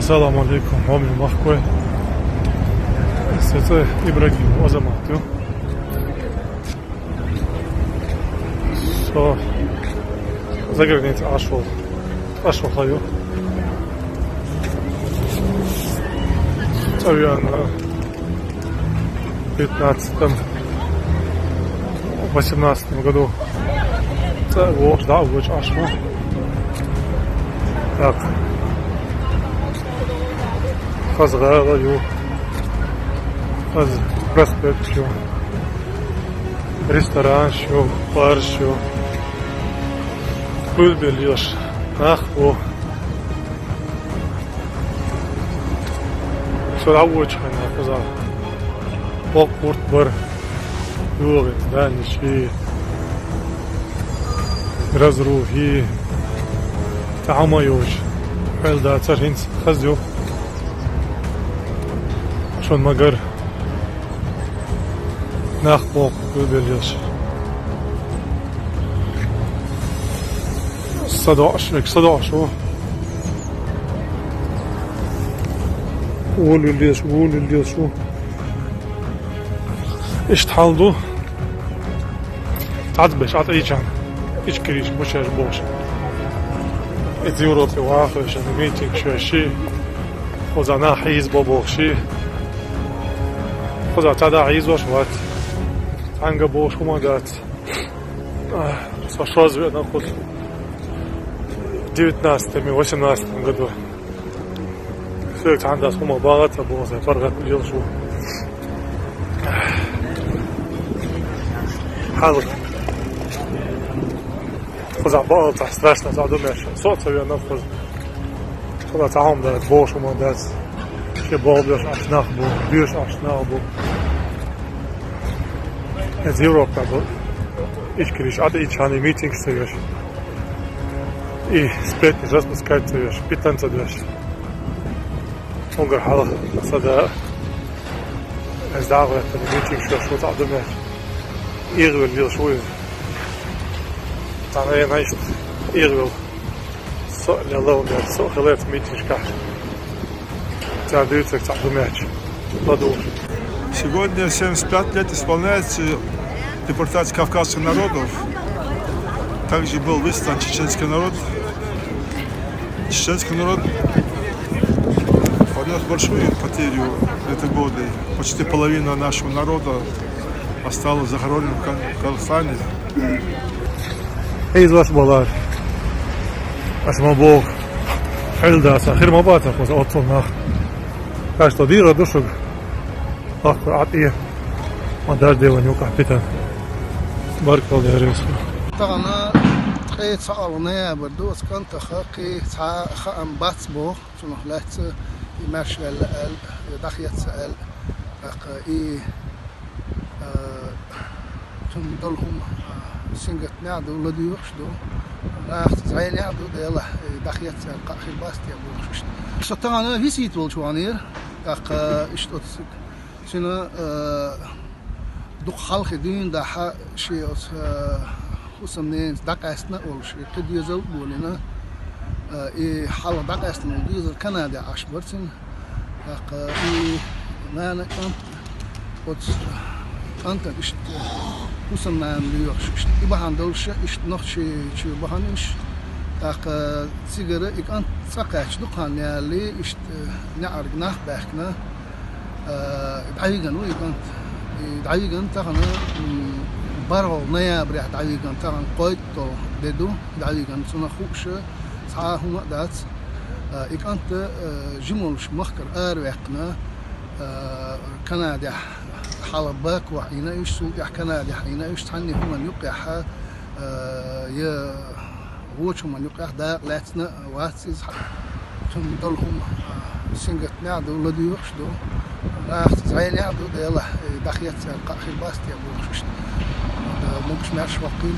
Assalamu alaikum, homem Marco. Это Ибрагим Азамату. Со за границей ашвал хаю. Царян 15-18 году. Это вот, да, вот ашвал. Так. Хазгаю. Проспект еще, ресторан еще, бар еще, пыльбельешь, нахуй. Сюда очень нахуй. Покурт бар, юры, да, ничьи, разрухи, тамаюш, хелда, царинц, хаздю, шон магар. Nachbog Böbelius. Sadash. Ulilius. اشتحالدو تعذبش عطيجان إيش كريش مش بوش إذ يوروبي واخش ميتينج شي خذنا حيز بوشي خذ تعدا عيز وشوات عنقا بوش وما قات صاشوز بينا خذ 19-18 году все это عنده сумма богата было فرقت مليون شو حاضر خذ عبارة страшно задумаешь соца я нахуй خذ تعهم ده بوش وما قات شي بولدش عشناخ بو بيش عشناخ بو از Европа был ich krieg hatte ich eine Meetings seriös и сплетни распускать seriös питанца дешь Унгар хала сада از دعوة الميتينج شو تعدمه إيغل اللي شوي تعالى نعيش إيغل سؤال الله ونعم سؤال خلات ميتينج كاح تعديتك تعدمه подумай. Сегодня 75 лет исполняется депортация кавказских народов. Также был выслан чеченский народ. Чеченский народ понес большую потерю в эти годы. Почти половина нашего народа осталась захоронена в Казахстане. Из вас была Асмабог, Хельдас, Ахир Мабатов, отцом нах. Так что дира душу أخبر عطيه ما دار ديوان يوقع بيتا بارك الله يا ريس طبعا قيت سألنا بردوس كنت خاقي خام باتسبو شنو لات يمشي دخيت سأل اي شنو دولهم سنجت نعدو لدي يخشدو راح زين يعدو يلا دخيت قاخي باستي ابو خشت شطانا فيسيت والشوانير اق اشتوت شنو دوق خلق دين ده شيء وسمنين دقاسنا أول شيء قد يزود بولنا حال دقاسنا وديزر كندا عشبرتن ما أنا كنت إشت وسمنا مليون إشت يبهان دولش إشت نخشي شيء بهانش سيجارة إك أنت سقاش دقان يالي إشت نعرق نخ بحكنا دعيقن ويقنت دعيقن تغنى برغو نيا بريح دعيقن تغنى قويتو ديدو دعيقن سنة خوكشة سعاهم وقدات إقنت جمولش مخكر آرويقنا كنادح حلباك وحينا يش سوق كنادح حينا يش تحني هم يقيح يا غوش هم يقيح دا لاتنا واتسيز ثم دولهم سنجت نعدو لدي يخشدو راح زين يعدو يلا دخيت قاخي باستي ابو خشت ممكن ماشي وقيل